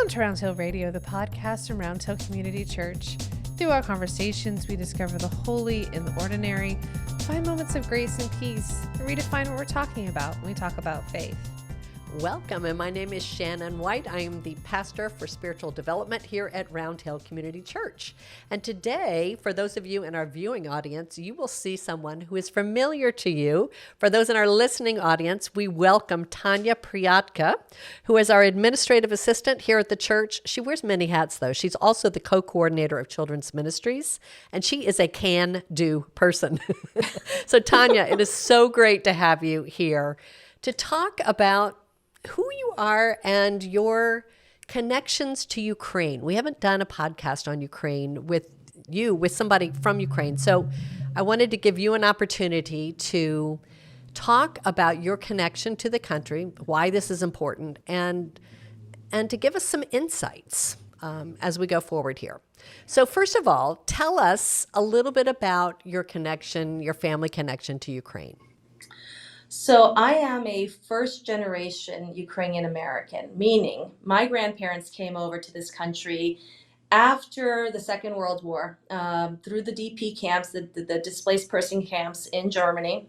Welcome to Round Hill Radio, the podcast from Round Hill Community Church. Through our conversations, we discover the holy in the ordinary, find moments of grace and peace, and redefine what we're talking about when we talk about faith. Welcome, and my name is Shannon White. I am the pastor for spiritual development here at Round Hill Community Church. And today, for those of you in our viewing audience, you will see someone who is familiar to you. For those in our listening audience, we welcome Tania Priatka, who is our administrative assistant here at the church. She wears many hats, though. She's also the co-coordinator of children's ministries, and she is a can-do person. So, Tania, it is so great to have you here to talk about who you are and your connections to Ukraine. We haven't done a podcast on Ukraine with somebody from Ukraine. So I wanted to give you an opportunity to talk about your connection to the country, why this is important, and to give us some insights as we go forward here. So first of all, tell us a little bit about your connection, your family connection to Ukraine. So I am a first generation Ukrainian American, meaning my grandparents came over to this country after the Second World War through the DP camps, the displaced person camps in Germany.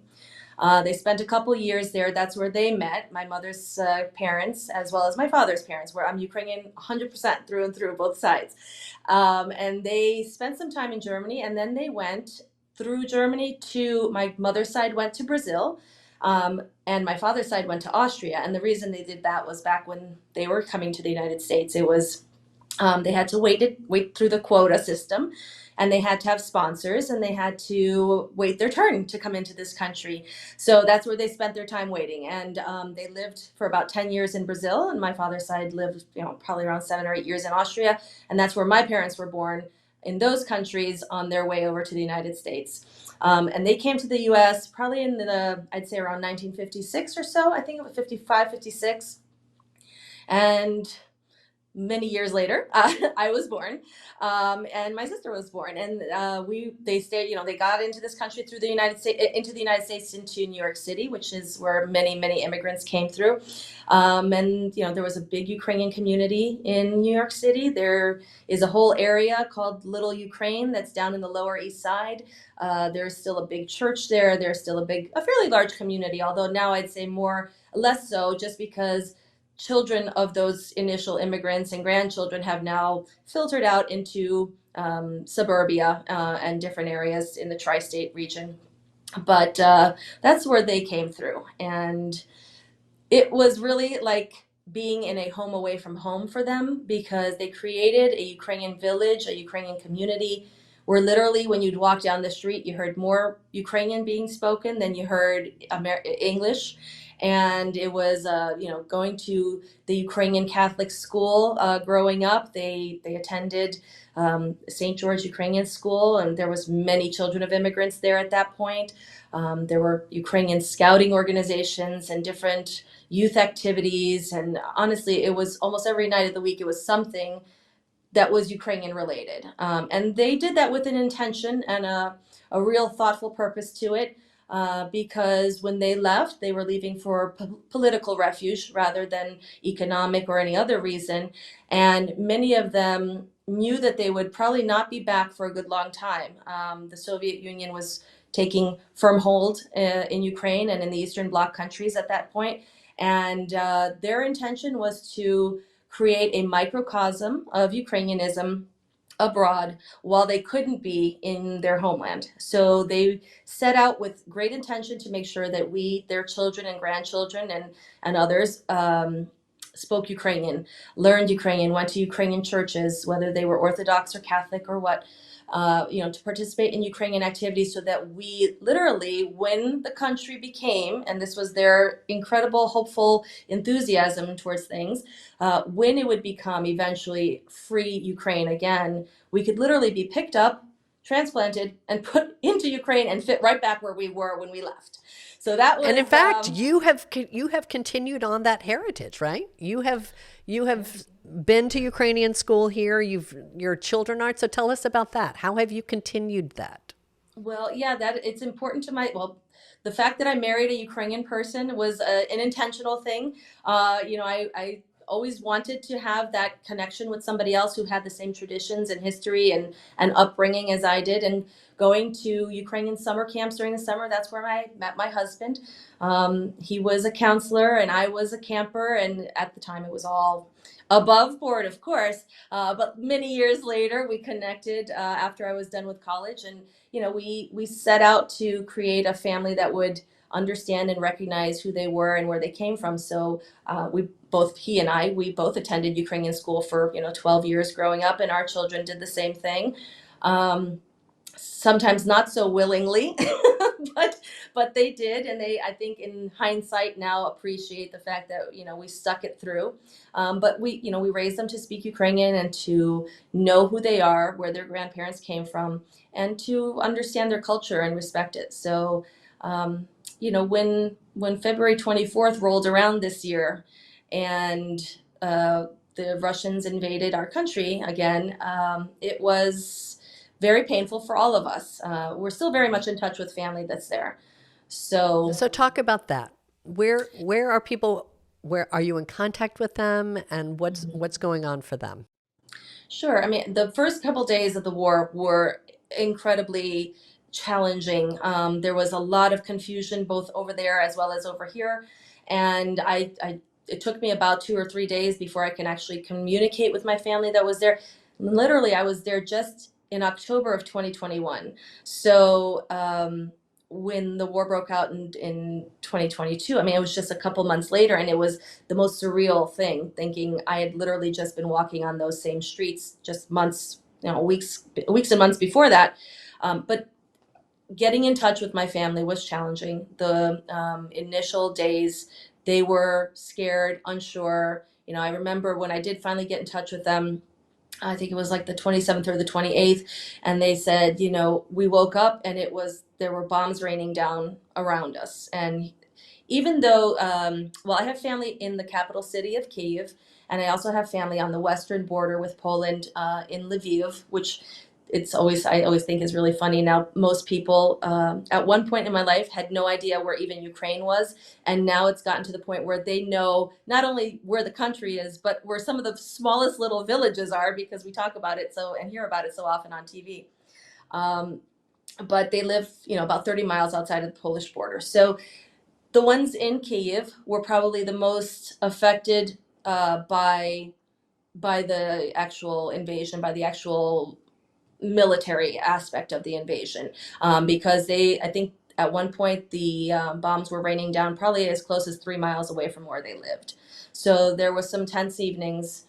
They spent a couple years there. That's where they met, my mother's parents, as well as my father's parents, where I'm Ukrainian 100% through and through, both sides. And they spent some time in Germany, and then they went through Germany to, my mother's side went to Brazil. And my father's side went to Austria. And the reason they did that was back when they were coming to the United States, it was they had to wait through the quota system, and they had to have sponsors, and they had to wait their turn to come into this country. So that's where they spent their time waiting. And they lived for about 10 years in Brazil, and my father's side lived, probably around 7 or 8 years in Austria. And that's where my parents were born, in those countries on their way over to the United States. And they came to the U.S. probably in I'd say around 1956 or so. I think it was 55, 56. And many years later, I was born, and my sister was born, and they stayed. They got into this country through the United States, into New York City, which is where many immigrants came through. And there was a big Ukrainian community in New York City. There is a whole area called Little Ukraine that's down in the Lower East Side. There's still a big church there. There's still a fairly large community, although now I'd say less so, just because children of those initial immigrants and grandchildren have now filtered out into suburbia and different areas in the tri-state region. But that's where they came through. And it was really like being in a home away from home for them, because they created a Ukrainian village, a Ukrainian community, where literally when you'd walk down the street, you heard more Ukrainian being spoken than you heard English. And it was, going to the Ukrainian Catholic school growing up. They attended St. George Ukrainian School, and there was many children of immigrants there at that point. There were Ukrainian scouting organizations and different youth activities. And honestly, it was almost every night of the week, it was something that was Ukrainian related. And they did that with an intention and a real thoughtful purpose to it. Because when they left, they were leaving for political refuge rather than economic or any other reason. And many of them knew that they would probably not be back for a good long time. The Soviet Union was taking firm hold in Ukraine and in the Eastern Bloc countries at that point. And their intention was to create a microcosm of Ukrainianism abroad while they couldn't be in their homeland. So they set out with great intention to make sure that their children and grandchildren and others spoke Ukrainian, learned Ukrainian, went to Ukrainian churches, whether they were Orthodox or Catholic or what, to participate in Ukrainian activities, so that we literally, when the country became, and this was their incredible, hopeful enthusiasm towards things, when it would become eventually free Ukraine again, we could literally be picked up, transplanted, and put into Ukraine and fit right back where we were when we left. So that was, and in fact, you have continued on that heritage, right? You have been to Ukrainian school here. Your children are. So tell us about that. How have you continued that? Well, yeah, that it's important to the fact that I married a Ukrainian person was an intentional thing. I always wanted to have that connection with somebody else who had the same traditions and history and upbringing as I did. And going to Ukrainian summer camps during the summer, that's where I met my husband. He was a counselor and I was a camper. And at the time, it was all above board, of course. But many years later, we connected after I was done with college. And, we set out to create a family that would understand and recognize who they were and where they came from. So we both attended Ukrainian school for 12 years growing up, and our children did the same thing. Sometimes not so willingly, but they did, and I think in hindsight now appreciate the fact that we stuck it through. But we raised them to speak Ukrainian and to know who they are, where their grandparents came from, and to understand their culture and respect it. So when February 24th rolled around this year, and the Russians invaded our country again, it was very painful for all of us. We're still very much in touch with family that's there. So talk about that. Where are people? Where are you in contact with them, and what's going on for them? Sure. I mean, the first couple days of the war were incredibly challenging. There was a lot of confusion both over there as well as over here, and it took me about 2 or 3 days before I can actually communicate with my family that was there. Literally, I was there just in October of 2021. So when the war broke out in 2022, I mean, it was just a couple months later, and it was the most surreal thing, thinking I had literally just been walking on those same streets just months, weeks and months before that. But getting in touch with my family was challenging. The initial days, they were scared, unsure. I remember when I did finally get in touch with them, I think it was like the 27th or the 28th, and they said, we woke up and there were bombs raining down around us. And even though, I have family in the capital city of Kyiv, and I also have family on the western border with Poland in Lviv, which I always think is really funny. Now, most people at one point in my life had no idea where even Ukraine was. And now it's gotten to the point where they know not only where the country is, but where some of the smallest little villages are, because we talk about it and hear about it so often on TV. But they live, about 30 miles outside of the Polish border. So the ones in Kyiv were probably the most affected by the actual invasion, by the actual military aspect of the invasion, because I think at one point the bombs were raining down probably as close as 3 miles away from where they lived. So there was some tense evenings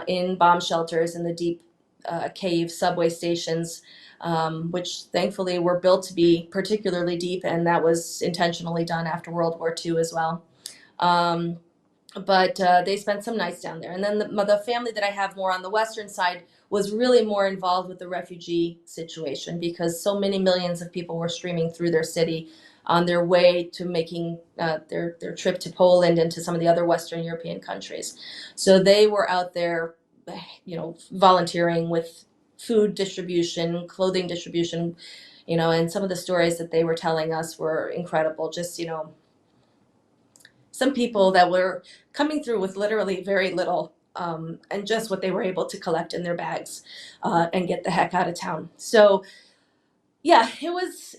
in bomb shelters in the deep Kyiv subway stations, which thankfully were built to be particularly deep, and that was intentionally done after World War II as well. But they spent some nights down there. And then the family that I have more on the western side was really more involved with the refugee situation, because so many millions of people were streaming through their city on their way to making their trip to Poland and to some of the other Western European countries. So they were out there, volunteering with food distribution, clothing distribution, and some of the stories that they were telling us were incredible. Just, some people that were coming through with literally very little, and just what they were able to collect in their bags and get the heck out of town. So yeah, it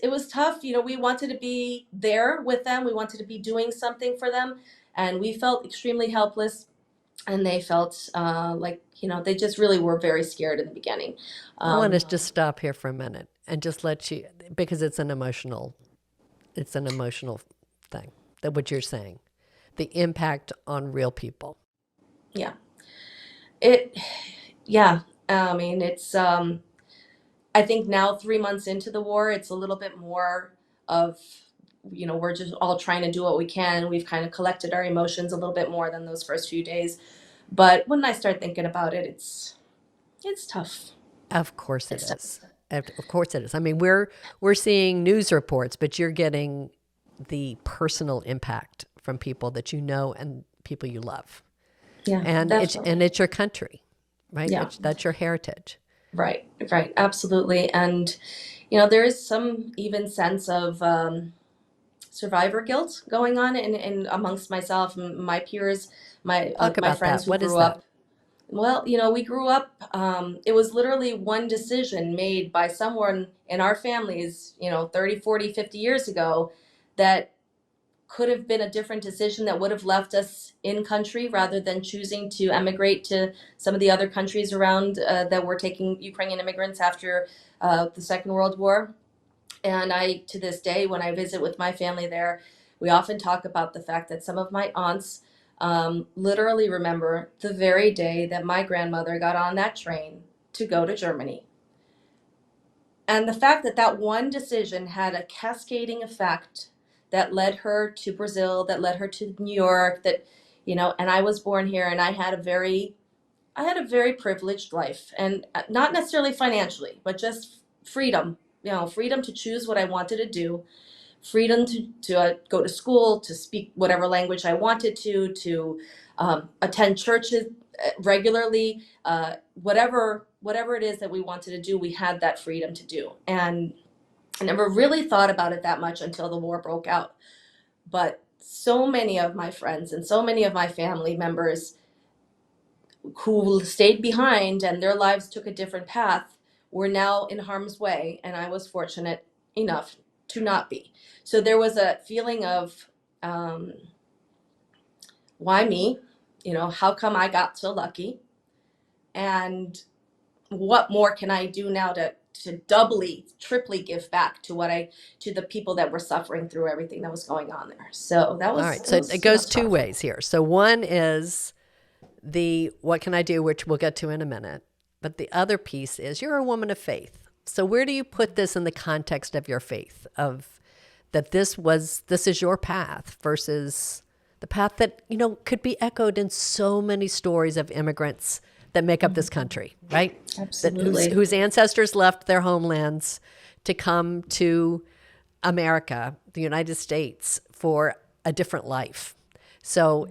was tough. We wanted to be there with them. We wanted to be doing something for them, and we felt extremely helpless, and they felt like, they just really were very scared in the beginning. I want to just stop here for a minute and just let you, because it's an emotional thing, that what you're saying, the impact on real people. Yeah. I mean, it's, I think now 3 months into the war, it's a little bit more of, we're just all trying to do what we can. We've kind of collected our emotions a little bit more than those first few days. But when I start thinking about it, it's tough. Of course it is. Of course it is. I mean, we're seeing news reports, but you're getting the personal impact from people that you know and people you love. Yeah, and it's your country, right? Yeah. That's your heritage. Right, absolutely. And there is some even sense of survivor guilt going on in amongst myself and my peers, Talk my about friends that. who What is grew that? up. Well, we grew up, it was literally one decision made by someone in our families, 30, 40, 50 years ago that could have been a different decision that would have left us in country rather than choosing to emigrate to some of the other countries around that were taking Ukrainian immigrants after the Second World War. And to this day, when I visit with my family there, we often talk about the fact that some of my aunts literally remember the very day that my grandmother got on that train to go to Germany. And the fact that that one decision had a cascading effect that led her to Brazil, that led her to New York, and I was born here and I had a very privileged life, and not necessarily financially, but just freedom, freedom to choose what I wanted to do, freedom to go to school, to speak whatever language I wanted to attend churches regularly, whatever it is that we wanted to do, we had that freedom to do. And I never really thought about it that much until the war broke out. But so many of my friends and so many of my family members who stayed behind and their lives took a different path were now in harm's way, and I was fortunate enough to not be. So there was a feeling of, why me? How come I got so lucky? And what more can I do now to doubly, triply give back to the people that were suffering through everything that was going on there? So that was, All right. So it goes two tough. ways here. So one is the what can I do, which we'll get to in a minute. But the other piece is you're a woman of faith. So where do you put this in the context of your faith, of that this is your path versus the path that, could be echoed in so many stories of immigrants that make up this country, right? Absolutely. Whose ancestors left their homelands to come to America, the United States, for a different life. So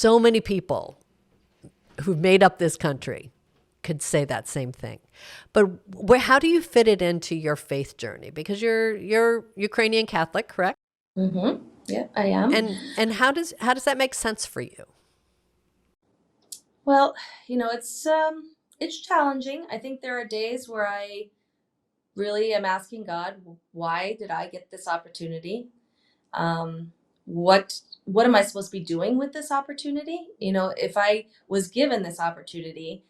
many people who've made up this country could say that same thing. But how do you fit it into your faith journey? Because you're Ukrainian Catholic, correct? Mm-hmm. Yeah, I am. And how does that make sense for you? Well, it's challenging. I think there are days where I really am asking God, why did I get this opportunity? What am I supposed to be doing with this opportunity? If I was given this opportunity,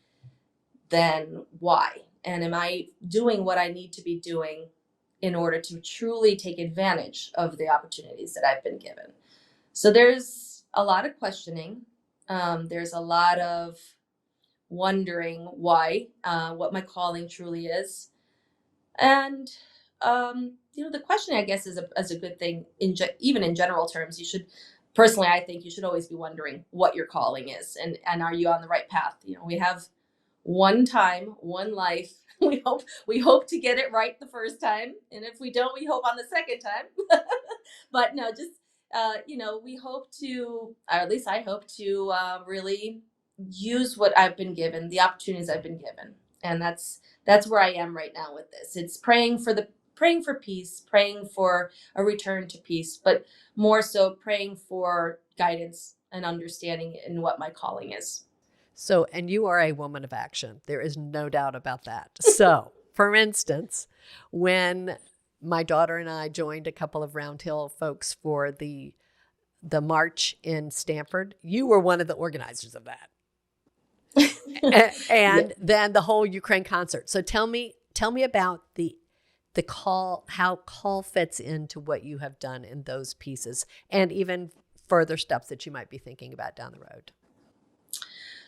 then why? And am I doing what I need to be doing in order to truly take advantage of the opportunities that I've been given? So there's a lot of questioning. There's a lot of wondering why, what my calling truly is. And, the question, I guess, is a good thing, even in general terms. Personally, I think you should always be wondering what your calling is, and are you on the right path? We have one time, one life. We hope to get it right the first time, and if we don't, we hope on the second time. But no, just we hope to, or at least I hope to, really use what I've been given, the opportunities I've been given, and that's where I am right now with this. It's praying for peace, praying for a return to peace, but more so praying for guidance and understanding in what my calling is. So, and you are a woman of action. There is no doubt about that. So, for instance, when my daughter and I joined a couple of Round Hill folks for the march in Stamford, you were one of the organizers of that. And then the whole Ukraine concert. So tell me about the call, how call fits into what you have done in those pieces, and even further steps that you might be thinking about down the road.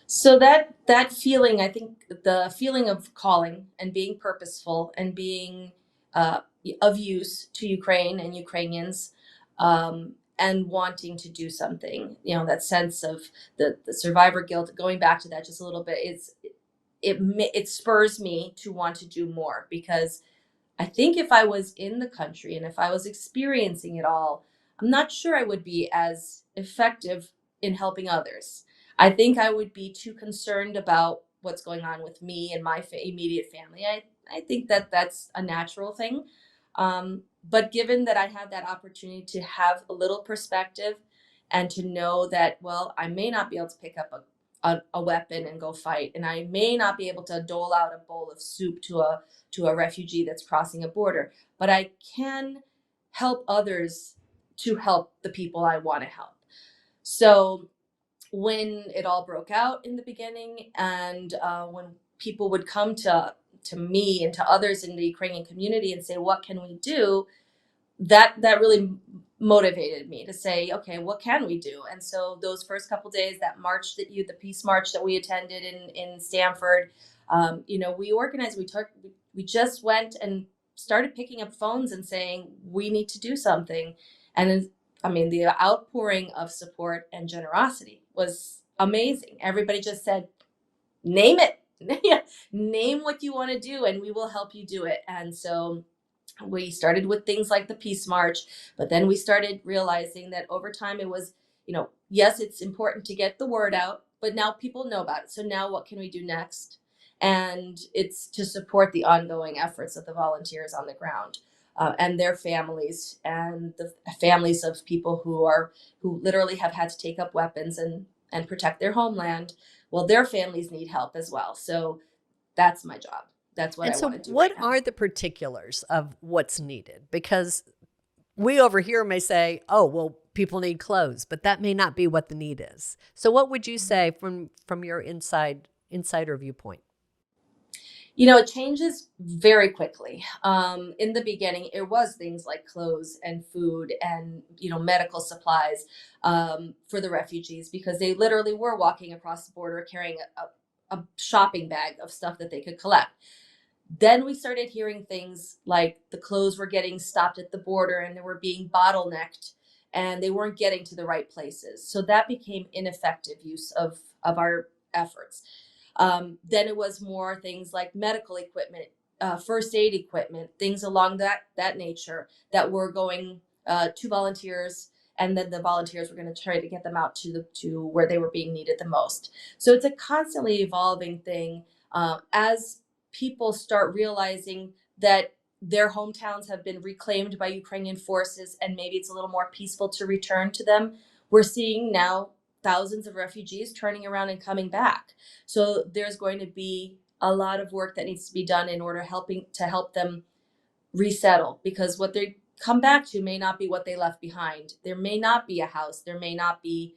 So that feeling, I think the feeling of calling and being purposeful and being of use to Ukraine and Ukrainians, and wanting to do something, that sense of the survivor guilt, going back to that just a little bit, it spurs me to want to do more, because I think if I was in the country and if I was experiencing it all, I'm not sure I would be as effective in helping others. I think I would be too concerned about what's going on with me and my immediate family. I think that that's a natural thing. But given that I had that opportunity to have a little perspective and to know that, well, I may not be able to pick up a weapon and go fight, and I may not be able to dole out a bowl of soup to a refugee that's crossing a border, but I can help others to help the people I want to help. So when it all broke out in the beginning, and when people would come to me and to others in the Ukrainian community and say, "What can we do?" that really motivated me to say, okay, what can we do? And so those first couple days, that march the peace march that we attended in Stanford, we organized. We just went and started picking up phones and saying we need to do something. And I mean, the outpouring of support and generosity was amazing. Everybody just said, name it. Name what you want to do and we will help you do it. And so we started with things like the Peace March, but then we started realizing that over time it was, yes, it's important to get the word out, but now people know about it. So now what can we do next? And it's to support the ongoing efforts of the volunteers on the ground, and their families and the families of people who literally have had to take up weapons and protect their homeland. Well, their families need help as well. So that's my job. That's what And I so, want to do what right now. are the particulars of what's needed? Because we over here may say, oh, well, people need clothes, but that may not be what the need is. So what would you say from your insider viewpoint? It changes very quickly. In the beginning, it was things like clothes and food and, medical supplies, for the refugees, because they literally were walking across the border carrying a shopping bag of stuff that they could collect. Then we started hearing things like the clothes were getting stopped at the border and they were being bottlenecked and they weren't getting to the right places. So that became ineffective use of our efforts. Then it was more things like medical equipment, first aid equipment, things along that nature that were going to volunteers, and then the volunteers were going to try to get them out to where they were being needed the most. So it's a constantly evolving thing, as people start realizing that their hometowns have been reclaimed by Ukrainian forces, and maybe it's a little more peaceful to return to them. We're seeing now thousands of refugees turning around and coming back. So there's going to be a lot of work that needs to be done in order to help them resettle, because what they come back to may not be what they left behind. There may not be a house, there may not be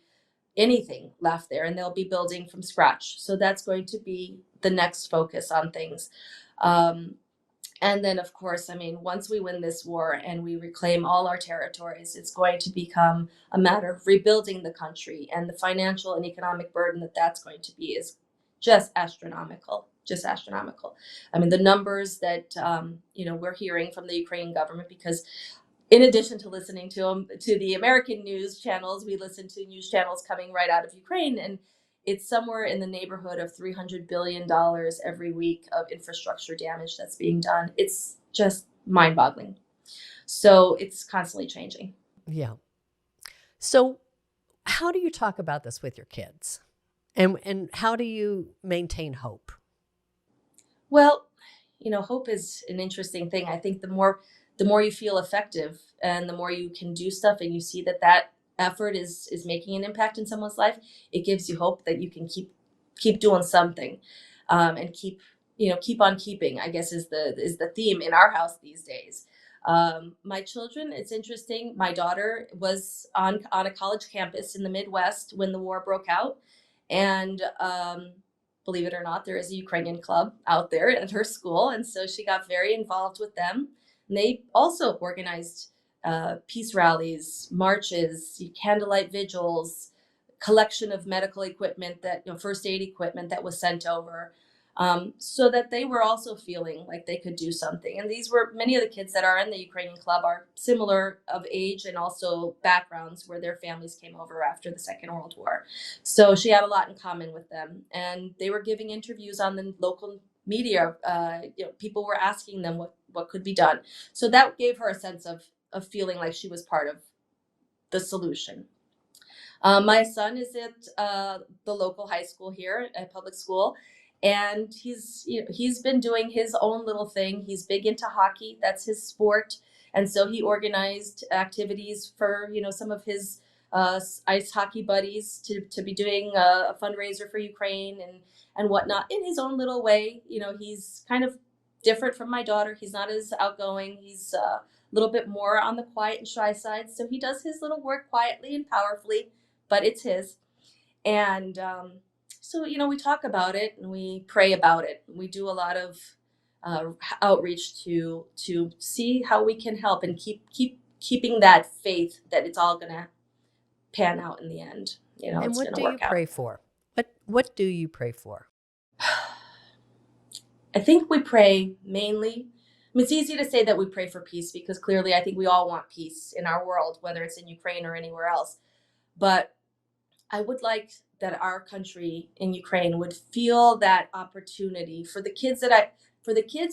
anything left there, and they'll be building from scratch. So that's going to be the next focus on things. Um, and then, of course, I mean, once we win this war and we reclaim all our territories, it's going to become a matter of rebuilding the country, and the financial and economic burden that's going to be is just astronomical, just astronomical. I mean, the numbers that, we're hearing from the Ukrainian government, because in addition to listening to the American news channels, we listen to news channels coming right out of Ukraine, and it's somewhere in the neighborhood of $300 billion every week of infrastructure damage that's being done. It's just mind-boggling. So it's constantly changing. Yeah. So how do you talk about this with your kids? And how do you maintain hope? Well, hope is an interesting thing. I think the more you feel effective and the more you can do stuff and you see that effort is making an impact in someone's life, it gives you hope that you can keep doing something, and keep on keeping, I guess, is the theme in our house these days. My children, it's interesting. My daughter was on a college campus in the Midwest when the war broke out, and believe it or not, there is a Ukrainian club out there at her school, and so she got very involved with them. And they also organized peace rallies, marches, candlelight vigils, collection of medical equipment, that first aid equipment that was sent over, so that they were also feeling like they could do something. And these were many of the kids that are in the Ukrainian club are similar of age and also backgrounds where their families came over after the Second World War. So she had a lot in common with them, and they were giving interviews on the local media. People were asking them what could be done. So that gave her a sense of feeling like she was part of the solution. My son is at the local high school here, a public school, And he's been doing his own little thing. He's big into hockey. That's his sport. And so he organized activities for, some of his ice hockey buddies to be doing a fundraiser for Ukraine and whatnot in his own little way. He's kind of different from my daughter. He's not as outgoing. He's a little bit more on the quiet and shy side. So he does his little work quietly and powerfully, but it's his. And so, we talk about it and we pray about it. We do a lot of outreach to see how we can help and keeping that faith that it's all gonna pan out in the end. And it's what gonna do work you out. pray for? What do you pray for? I think we pray mainly. It's easy to say that we pray for peace because clearly I think we all want peace in our world, whether it's in Ukraine or anywhere else. But I would like that our country in Ukraine would feel that opportunity for the kids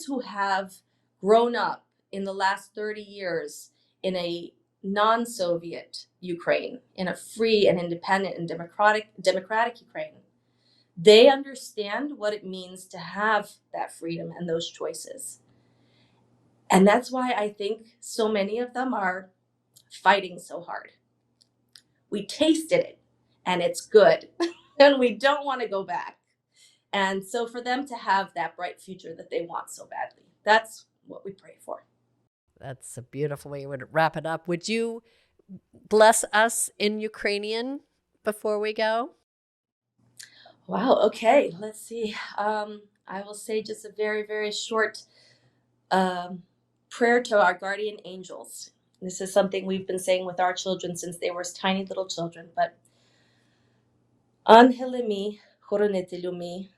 who have grown up in the last 30 years in a non-Soviet Ukraine, in a free and independent and democratic Ukraine. They understand what it means to have that freedom and those choices. And that's why I think so many of them are fighting so hard. We tasted it and it's good and we don't want to go back. And so for them to have that bright future that they want so badly, that's what we pray for. That's a beautiful way to wrap it up. Would you bless us in Ukrainian before we go? Wow. Okay. Let's see. I will say just a very, very short prayer to our guardian angels. This is something we've been saying with our children since they were tiny little children. But Ангели мій, хоронителю мій,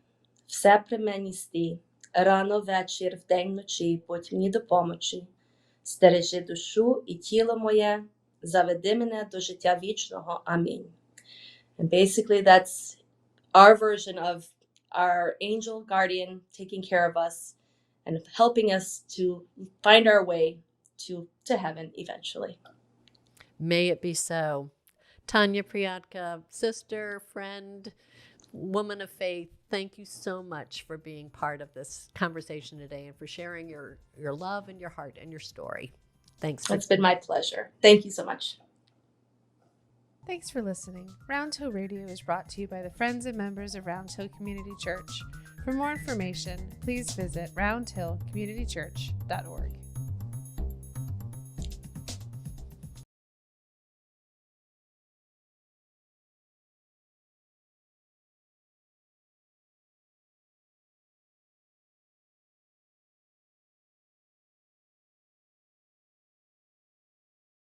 все при мені стій, рано, вечір, вдень, вночі, будь мені до помочі. Стережи душу і тіло моє, заведи мене до життя вічного. Амінь. And basically that's our version of our angel guardian taking care of us and helping us to find our way to heaven eventually. May it be so. Tania Priatka, sister, friend, woman of faith, thank you so much for being part of this conversation today and for sharing your love and your heart and your story. Thanks. It's been my pleasure. Thank you so much. Thanks for listening. Round Hill Radio is brought to you by the friends and members of Round Hill Community Church. For more information, please visit roundhillcommunitychurch.org.